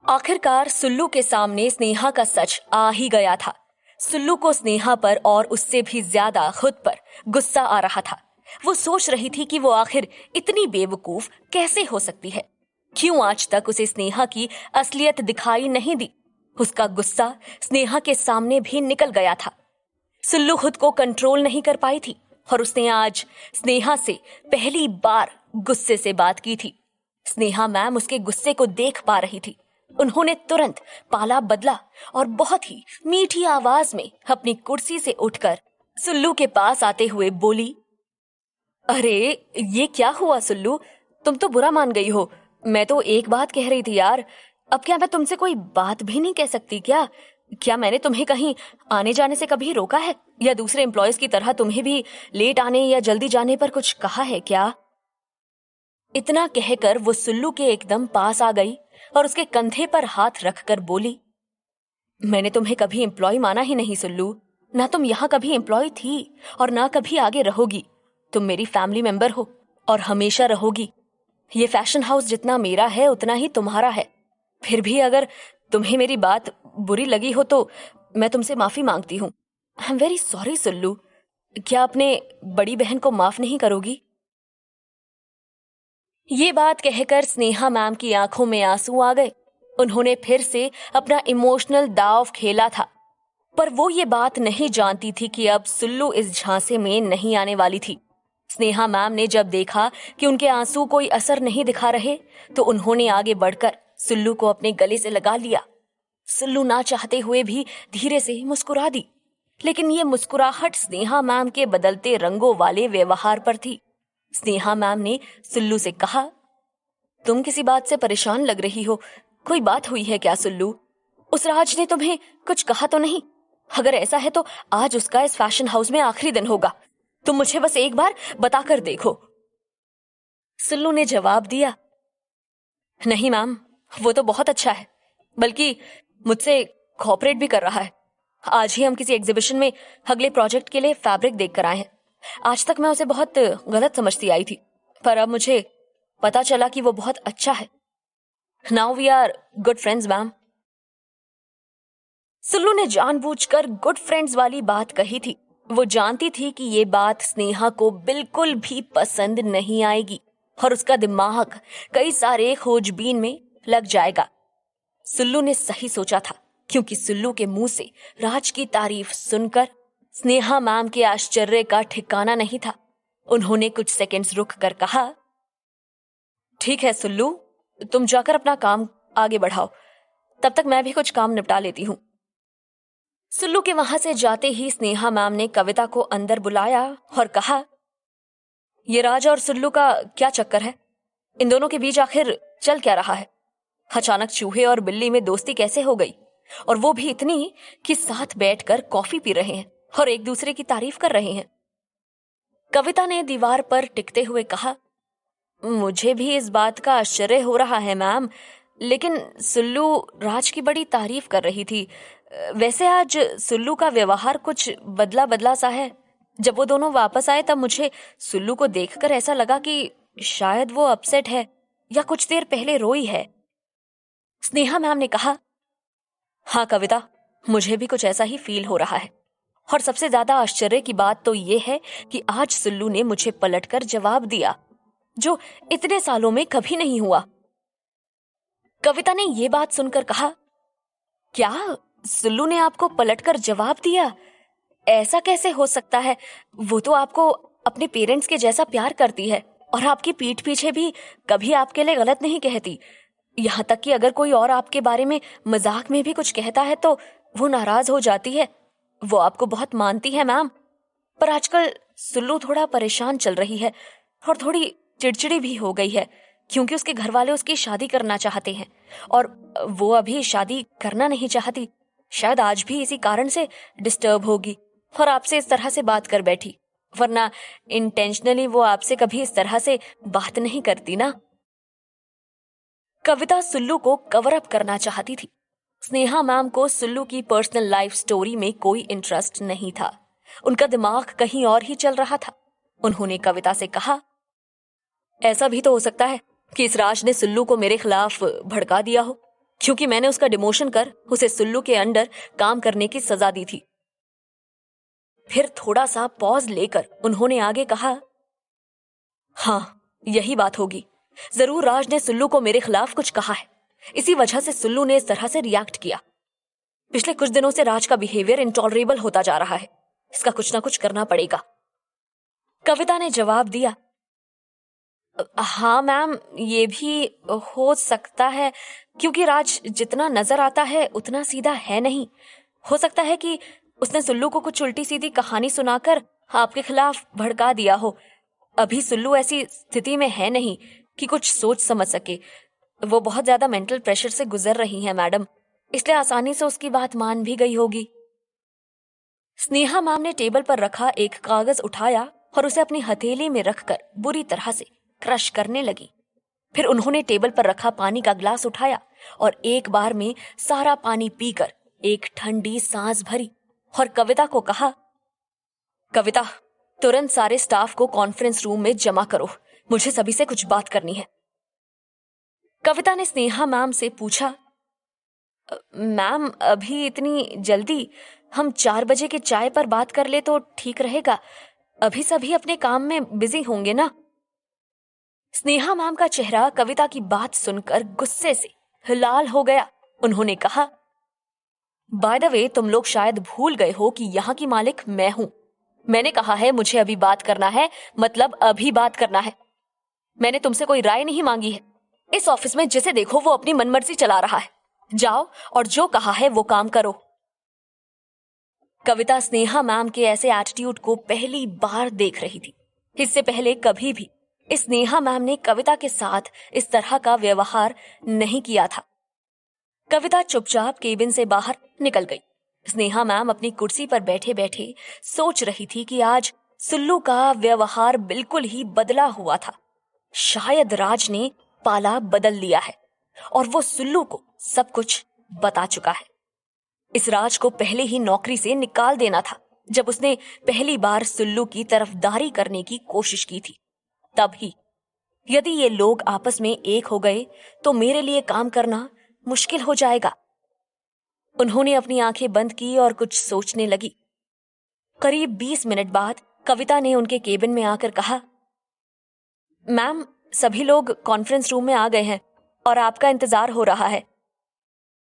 आखिरकार सुल्लू के सामने स्नेहा का सच आ ही गया था। सुल्लू को स्नेहा पर और उससे भी ज्यादा खुद पर गुस्सा आ रहा था। वो सोच रही थी कि वो आखिर इतनी बेवकूफ कैसे हो सकती है। क्यों आज तक उसे स्नेहा की असलियत दिखाई नहीं दी। उसका गुस्सा स्नेहा के सामने भी निकल गया था। सुल्लू खुद को कंट्रोल नहीं कर पाई थी और उसने आज स्नेहा से पहली बार गुस्से से बात की थी। स्नेहा मैम उसके गुस्से को देख पा रही थी। उन्होंने तुरंत पाला बदला और बहुत ही मीठी आवाज में अपनी कुर्सी से उठकर सुल्लू के पास आते हुए बोली, अरे ये क्या हुआ सुल्लू, तुम तो बुरा मान गई हो। मैं तो एक बात कह रही थी यार, अब क्या मैं तुमसे कोई बात भी नहीं कह सकती क्या? क्या मैंने तुम्हें कहीं आने जाने से कभी रोका है, या दूसरे एम्प्लॉयज की तरह तुम्हें भी लेट आने या जल्दी जाने पर कुछ कहा है क्या? इतना कहकर वो सुल्लू के एकदम पास आ गई और उसके कंधे पर हाथ रखकर बोली, मैंने तुम्हें कभी एम्प्लॉय माना ही नहीं सुल्लू। ना तुम यहाँ कभी एम्प्लॉय थी और ना कभी आगे रहोगी। तुम मेरी फैमिली मेंबर हो और हमेशा रहोगी। ये फैशन हाउस जितना मेरा है उतना ही तुम्हारा है। फिर भी अगर तुम्हें मेरी बात बुरी लगी हो तो मैं तुमसे माफी मांगती हूँ। I am very sorry Sulu. क्या अपने बड़ी बहन को माफ नहीं करोगी? ये बात कहकर स्नेहा मैम की आंखों में आंसू आ गए। उन्होंने फिर से अपना इमोशनल दांव खेला था, पर वो ये बात नहीं जानती थी कि अब सुल्लू इस झांसे में नहीं आने वाली थी। स्नेहा मैम ने जब देखा कि उनके आंसू कोई असर नहीं दिखा रहे, तो उन्होंने आगे बढ़कर सुल्लू को अपने गले से लगा लिया। सुल्लू ना चाहते हुए भी धीरे से मुस्कुरा दी, लेकिन ये मुस्कुराहट स्नेहा मैम के बदलते रंगों वाले व्यवहार पर थी। स्नेहा मैम ने सुल्लू से कहा, तुम किसी बात से परेशान लग रही हो, कोई बात हुई है क्या सुल्लू? उस राज ने तुम्हें कुछ कहा तो नहीं? अगर ऐसा है तो आज उसका इस फैशन हाउस में आखिरी दिन होगा। तुम मुझे बस एक बार बताकर देखो। सुल्लू ने जवाब दिया, नहीं मैम, वो तो बहुत अच्छा है, बल्कि मुझसे कोऑपरेट भी कर रहा है। आज ही हम किसी एग्जीबिशन में अगले प्रोजेक्ट के लिए फैब्रिक देख कर आए हैं। आज तक मैं उसे बहुत गलत समझती आई थी, पर अब मुझे पता चला कि वो बहुत अच्छा है। Now we are good friends ma'am. Sullu ने जानबूझकर गुड फ्रेंड्स वाली बात कही थी। वो जानती थी कि ये बात स्नेहा को बिल्कुल भी पसंद नहीं आएगी और उसका दिमाग कई सारे खोजबीन में लग जाएगा। सुल्लू ने सही सोचा था, क्योंकि सुल्लू के मुंह से राज की तारीफ सुनकर स्नेहा मैम के आश्चर्य का ठिकाना नहीं था। उन्होंने कुछ सेकंड्स रुक कर कहा, ठीक है सुल्लू, तुम जाकर अपना काम आगे बढ़ाओ, तब तक मैं भी कुछ काम निपटा लेती हूँ। सुल्लू के वहां से जाते ही स्नेहा मैम ने कविता को अंदर बुलाया और कहा, ये राज और सुल्लू का क्या चक्कर है? इन दोनों के बीच आखिर चल क्या रहा है? अचानक चूहे और बिल्ली में दोस्ती कैसे हो गई, और वो भी इतनी कि साथ बैठकर कॉफी पी रहे हैं और एक दूसरे की तारीफ कर रहे हैं। कविता ने दीवार पर टिकते हुए कहा, मुझे भी इस बात का आश्चर्य हो रहा है मैम, लेकिन सुल्लू राज की बड़ी तारीफ कर रही थी। वैसे आज सुल्लू का व्यवहार कुछ बदला बदला सा है। जब वो दोनों वापस आए तब मुझे सुल्लू को देखकर ऐसा लगा कि शायद वो अपसेट है या कुछ देर पहले रोई है। स्नेहा मैम ने कहा, हाँ कविता, मुझे भी कुछ ऐसा ही फील हो रहा है, और सबसे ज्यादा आश्चर्य की बात तो ये है कि आज सुल्लू ने मुझे पलटकर जवाब दिया, जो इतने सालों में कभी नहीं हुआ। कविता ने ये बात सुनकर कहा, क्या सुल्लू ने आपको पलटकर जवाब दिया? ऐसा कैसे हो सकता है? वो तो आपको अपने पेरेंट्स के जैसा प्यार करती है और आपकी पीठ पीछे भी कभी आपके लिए गलत नहीं कहती। यहाँ तक कि अगर कोई और आपके बारे में मजाक में भी कुछ कहता है तो वो नाराज हो जाती है। वो आपको बहुत मानती है मैम, पर आजकल सुल्लू थोड़ा परेशान चल रही है और थोड़ी चिड़चिड़ी भी हो गई है, क्योंकि उसके घर वाले उसकी शादी करना चाहते हैं और वो अभी शादी करना नहीं चाहती। शायद आज भी इसी कारण से डिस्टर्ब होगी और आपसे इस तरह से बात कर बैठी, वरना इंटेंशनली वो आपसे कभी इस तरह से बात नहीं करती ना। कविता सुल्लू को कवर अप करना चाहती थी। स्नेहा मैम को सुल्लू की पर्सनल लाइफ स्टोरी में कोई इंटरेस्ट नहीं था। उनका दिमाग कहीं और ही चल रहा था। उन्होंने कविता से कहा, ऐसा भी तो हो सकता है कि इस राज ने सुल्लू को मेरे खिलाफ भड़का दिया हो। क्योंकि मैंने उसका डिमोशन कर उसे सुल्लू के अंडर काम करने की सजा दी थी। फिर थोड़ा सा पॉज लेकर उन्होंने आगे कहा, हाँ, यही बात होगी। जरूर राज ने सुल्लू को मेरे खिलाफ कुछ कहा है, इसी वजह से सुल्लू ने इस तरह से रिएक्ट किया। पिछले कुछ दिनों से राज का बिहेवियर इंटॉलरेबल होता जा रहा है, इसका कुछ ना कुछ करना पड़ेगा। कविता ने जवाब दिया, हाँ मैम, ये भी हो सकता है, क्योंकि राज जितना नजर आता है उतना सीधा है नहीं। हो सकता है कि उसने सुल्लू को कुछ उल्टी सीधी कहानी सुनाकर आपके खिलाफ भड़का दिया हो। अभी सुल्लू ऐसी स्थिति में है नहीं कि कुछ सोच समझ सके। वो बहुत ज्यादा मेंटल प्रेशर से गुजर रही है मैडम, इसलिए आसानी से उसकी बात मान भी गई होगी। स्नेहा मैम ने टेबल पर रखा एक कागज उठाया और उसे अपनी हथेली में रखकर बुरी तरह से क्रश करने लगी। फिर उन्होंने टेबल पर रखा पानी का ग्लास उठाया और एक बार में सारा पानी पीकर एक ठंडी सांस भरी और कविता को कहा, कविता, तुरंत सारे स्टाफ को कॉन्फ्रेंस रूम में जमा करो, मुझे सभी से कुछ बात करनी है। कविता ने स्नेहा मैम से पूछा, मैम अभी इतनी जल्दी? हम 4 बजे के चाय पर बात कर ले तो ठीक रहेगा, अभी सभी अपने काम में बिजी होंगे ना। स्नेहा मैम का चेहरा कविता की बात सुनकर गुस्से से लाल हो गया। उन्होंने कहा, बाय द वे, तुम लोग शायद भूल गए हो कि यहाँ की मालिक मैं हूं। मैंने कहा है मुझे अभी बात करना है, मतलब अभी बात करना है। मैंने तुमसे कोई राय नहीं मांगी है। इस ऑफिस में जिसे देखो वो अपनी मनमर्जी चला रहा है। जाओ और जो कहा है वो काम करो। कविता स्नेहा मैम के ऐसे एटीट्यूड को पहली बार देख रही थी। इससे पहले कभी भी इस स्नेहा मैम ने कविता के साथ इस तरह का व्यवहार नहीं किया था। कविता चुपचाप केबिन से बाहर निकल गई। स्नेहा मैम अपनी कुर्सी पर बैठे बैठे सोच रही थी कि आज सुल्लू का व्यवहार बिल्कुल ही बदला हुआ था। शायद राज ने पाला बदल लिया है और वो सुल्लू को सब कुछ बता चुका है। इस राज को पहले ही नौकरी से निकाल देना था जब उसने पहली बार सुल्लू की तरफदारी करने की कोशिश की थी। तभी यदि ये लोग आपस में एक हो गए तो मेरे लिए काम करना मुश्किल हो जाएगा। उन्होंने अपनी आंखें बंद की और कुछ सोचने लगी। करीब 20 मिनट बाद कविता ने उनके केबिन में आकर कहा, मैम, सभी लोग कॉन्फ्रेंस रूम में आ गए हैं और आपका इंतजार हो रहा है।